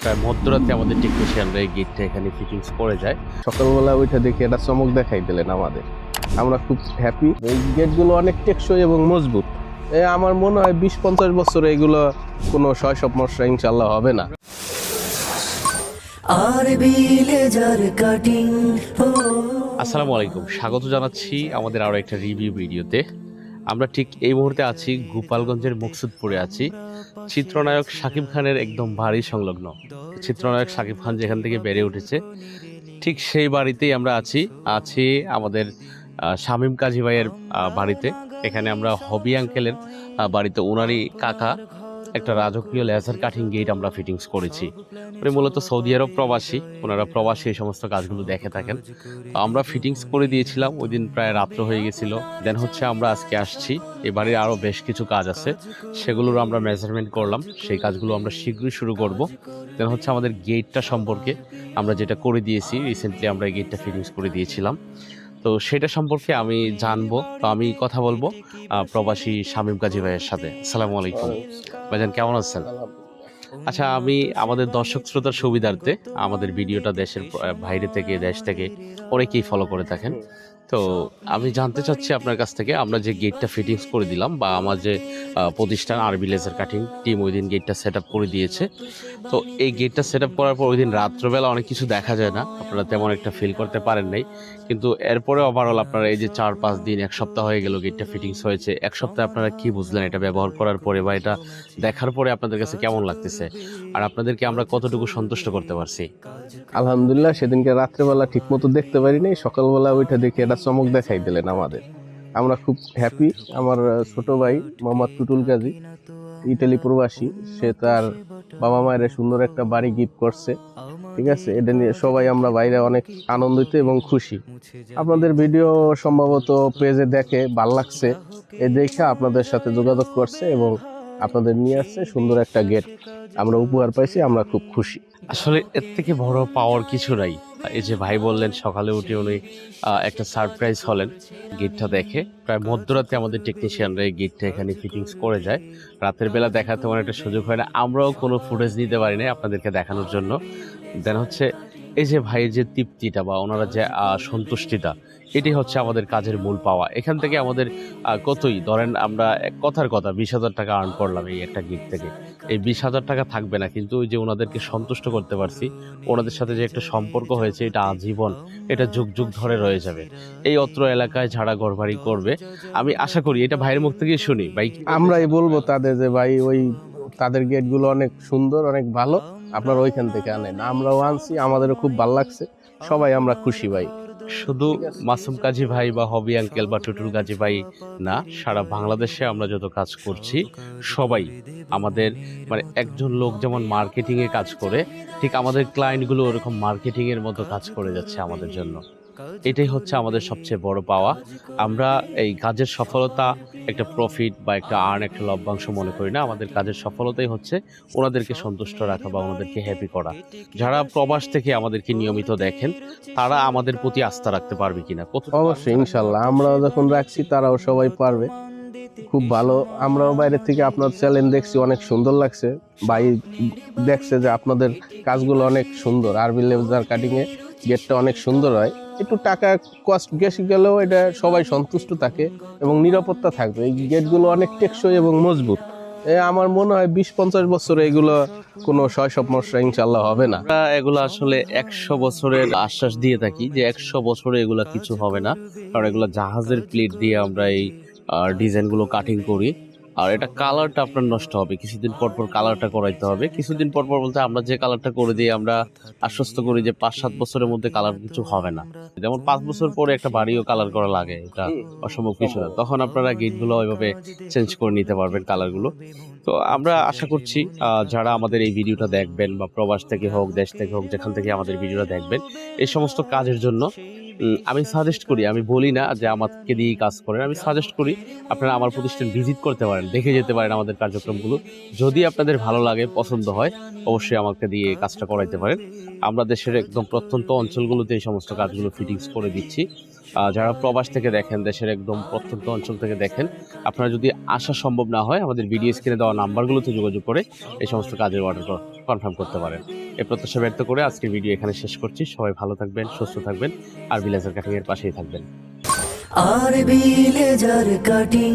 প্রায় মধ্যরাতে আমাদের টেকনিশিয়ানরা এই গেটটা এখানে ফিটিংস করে যায়। সকালবেলা ওইটা দেখে একটা চমক দেখাই দিলেন আমাদের, আমরা খুব হ্যাপি। এই গেটগুলো অনেক টেকসই এবং মজবুত। আমার মনে হয় 20-50 বছর এগুলো কোনো সমস্যা ইনশাল্লাহ হবে না। আসসালামু আলাইকুম, স্বাগত জানাচ্ছি আমাদের আরও একটা রিভিউ ভিডিওতে। আমরা ঠিক এই মুহূর্তে আছি গোপালগঞ্জের মুকসুদপুরে আছি, চিত্রনায়ক শাকিব খানের একদম বাড়ি সংলগ্ন। চিত্রনায়ক শাকিব খান যেখান থেকে বেড়ে উঠেছে ঠিক সেই বাড়িতেই আমরা আছি আমাদের শামীম কাজী ভাইয়ের বাড়িতে। এখানে আমরা হবি আঙ্কেলের বাড়িতে ওনারই কাকা একটা রাজকীয় লেজার কাটিং গেট আমরা ফিটিংস করেছি। উনি মূলত সৌদি আরব প্রবাসী, ওনারা প্রবাসী এই সমস্ত কাজগুলো দেখে থাকেন। আমরা ফিটিংস করে দিয়েছিলাম, ওই দিন প্রায় রাত্র হয়ে গেছিল। দেন হচ্ছে আমরা আজকে আসছি, এই বাড়ির আরও বেশ কিছু কাজ আছে, সেগুলোর আমরা মেজারমেন্ট করলাম, সেই কাজগুলো আমরা শীঘ্রই শুরু করব। দেন হচ্ছে আমাদের গেটটা সম্পর্কে আমরা যেটা করে দিয়েছি, রিসেন্টলি আমরা এই গেটটা ফিটিংস করে দিয়েছিলাম, তো সেটা সম্পর্কে আমি জানবো। তো আমি কথা বলবো প্রবাসী শামীম কাজী ভাইয়ের সাথে। আসসালামু আলাইকুম ভাইজান, কেমন আছেন? আচ্ছা, আমি আমাদের দর্শক শ্রোতার সুবিধার্থে আমাদের ভিডিওটা দেশের বাইরে থেকে দেশ থেকে অনেকেই ফলো করে থাকেন, তো আমি জানতে চাচ্ছি আপনার কাছ থেকে, আমরা যে গেটটা ফিটিংস করে দিলাম বা আমার যে প্রতিষ্ঠান আরবি লেজার কাটিং টিম ওই দিন গেটটা সেট আপ করে দিয়েছে, তো এই গেটটা সেট আপ করার পর ওই দিন রাত্রবেলা অনেক কিছু দেখা যায় না, আপনারা তেমন একটা ফিল করতে পারেন নাই, কিন্তু এরপরে ওভারঅল আপনারা এই যে 4-5 দিন, এক সপ্তাহ হয়ে গেল গেটটা ফিটিংস হয়েছে, এক সপ্তাহে আপনারা কি বুঝলেন এটা ব্যবহার করার পরে বা এটা দেখার পরে আপনাদের কাছে কেমন লাগতেছে, আর আপনাদেরকে আমরা কতটুকু সন্তুষ্ট করতে পারছি? আলহামদুলিল্লাহ, সেদিনকে রাত্রেবেলা ঠিক মতো দেখতে পারিনি, সকালবেলা ওইটা দেখে একটা চমক দেখাই দিলেন আমাদের, আমরা খুব হ্যাপি। আমার ছোট ভাই মোহাম্মদ টুটুল কাজী, ইটালি প্রবাসী, সে তার বাবা মায়ের সুন্দর একটা বাড়ি গিফট করছে। ঠিক আছে, এটা নিয়ে সবাই আমরা বাইরে অনেক আনন্দিত এবং খুশি। আপনাদের ভিডিও সম্ভবত পেজে দেখে ভাল লাগছে, এ দেখে আপনাদের সাথে যোগাযোগ করছে এবং আপনাদের নিয়ে আসছে সুন্দর একটা গেট আমরা উপহার পাইছি, আমরা খুব খুশি। আসলে এর থেকে বড় পাওয়ার কিছু নাই। এই যে ভাই বললেন সকালে উঠে উনি একটা সারপ্রাইজ হলেন গেটটা দেখে। প্রায় মধ্যরাতে আমাদের টেকনিশিয়ানরা এই গেটটা এখানে ফিটিংস করে যায়। রাতের বেলা দেখা তেমন একটা সুযোগ হয় না, আমরাও কোনো ফুটেজ নিতে পারি না আপনাদেরকে দেখানোর জন্য। দেন হচ্ছে এই যে ভাইয়ের যে তৃপ্তিটা বা ওনারা যে সন্তুষ্টিটা, এটি হচ্ছে আমাদের কাজের মূল পাওয়া। এখান থেকে আমাদের কতই ধরেন আমরা কথার কথা 20,000 টাকা আর্ন করলাম এই একটা গিফট থেকে, এই 20,000 টাকা থাকবে না, কিন্তু ওই যে ওনাদেরকে সন্তুষ্ট করতে পারছি, ওনাদের সাথে যে একটা সম্পর্ক হয়েছে এটা আজীবন, এটা যুগ যুগ ধরে রয়ে যাবে। এই অত্র এলাকায় যারা ঘরবাড়ি করবে, আমি আশা করি এটা ভাইয়ের মুখ থেকে শুনি, ভাই আমরাই বলবো তাদের যে ভাই ওই তাদের গেটগুলো অনেক সুন্দর, অনেক ভালো, আপনারা ওইখান থেকে আনেন। আমরাও আনছি, আমাদেরও খুব ভালো লাগছে, সবাই আমরা খুশি ভাই। শুধু মাসুম কাজী ভাই বা হবি আঙ্কেল বা টুটুল কাজী ভাই না, সারা বাংলাদেশে আমরা যত কাজ করছি সবাই আমাদের, মানে একজন লোক যেমন মার্কেটিং এ কাজ করে, ঠিক আমাদের ক্লায়েন্টগুলো ওরকম মার্কেটিং এর মতো কাজ করে যাচ্ছে আমাদের জন্য। এটাই হচ্ছে আমাদের সবচেয়ে বড় পাওয়া। আমরা এই কাজের সফলতা একটা প্রফিট বা একটা আর্ন, একটা লভ্যাংশ মনে করি না। আমাদের কাজের সফলতাই হচ্ছে ওনাদেরকে সন্তুষ্ট রাখা বা ওনাদেরকে হ্যাপি করা। যারা প্রবাস থেকে আমাদেরকে নিয়মিত দেখেন, তারা আমাদের প্রতি আস্থা রাখতে পারবে কিনা? অবশ্যই ইনশাল্লাহ, আমরাও যখন রাখছি তারাও সবাই পারবে। খুব ভালো, আমরাও বাইরে থেকে আপনার চ্যালেঞ্জ দেখছি, অনেক সুন্দর লাগছে। ভাই দেখছে যে আপনাদের কাজগুলো অনেক সুন্দর, আরবি লেজার কাটিং এ গেটটা অনেক সুন্দর হয়। একটু টাকা কস্ট বেশি গেলেও এটা সবাই সন্তুষ্ট থাকে এবং নিরাপত্তা থাকবে। এই গেটগুলো অনেক টেকসই এবং মজবুত। আমার মনে হয় 20-50 বছর এগুলো কোনো সমস্যা ইনশাল্লাহ হবে না। আমরা এগুলো আসলে 100 বছরের আশ্বাস দিয়ে থাকি যে 100 বছরে এগুলা কিছু হবে না, কারণ এগুলো জাহাজের প্লেট দিয়ে আমরা এই ডিজাইনগুলো কাটিং করি। আর এটা কালারটা আপনার নষ্ট হবে, কিছুদিন পর পর কালারটা করাইতে হবে। কিছুদিন পর পর বলতে আমরা যে কালারটা করে দিই, আমরা আশ্বস্ত করি যে 5-7 বছরের মধ্যে কালার কিছু হবে না। যেমন 5 বছর পরে একটা বাড়িও কালার করা লাগে, এটা অসম্ভব কিছু না। তখন আপনারা গেটগুলো ওইভাবে চেঞ্জ করে নিতে পারবেন কালারগুলো। তো আমরা আশা করছি যারা আমাদের এই ভিডিওটা দেখবেন বা প্রবাস থেকে হোক, দেশ থেকে হোক, যেখান থেকে আমাদের ভিডিওটা দেখবেন, এই সমস্ত কাজের জন্য আমি সাজেস্ট করি, আমি বলি না যে আমাকে দিয়েই কাজ করেন, আমি সাজেস্ট করি আপনারা আমার প্রতিষ্ঠান ভিজিট করতে পারেন, দেখে যেতে পারেন আমাদের কার্যক্রমগুলো। যদি আপনাদের ভালো লাগে, পছন্দ হয়, অবশ্যই আমাকে দিয়ে কাজটা করাইতে পারেন। আমরা দেশের একদম প্রত্যন্ত অঞ্চলগুলোতে এই সমস্ত কাজগুলো ফিটিংস করে দিচ্ছি। যারা প্রবাস থেকে দেখেন, দেশের একদম প্রত্যন্ত অঞ্চল থেকে দেখেন, আপনারা যদি আসা সম্ভব না হয়, আমাদের ভিডিও স্ক্রিনে দেওয়া নাম্বারগুলোতে যোগাযোগ করে এই সমস্ত কাজের অর্ডার কনফার্ম করতে পারেন। এই প্রত্যাশা ব্যক্ত করে আজকের ভিডিও এখানে শেষ করছি। সবাই ভালো থাকবেন, সুস্থ থাকবেন, আর বিলাজার কাটিং এর পাশেই থাকবেন। আর বিলেজার কাটিং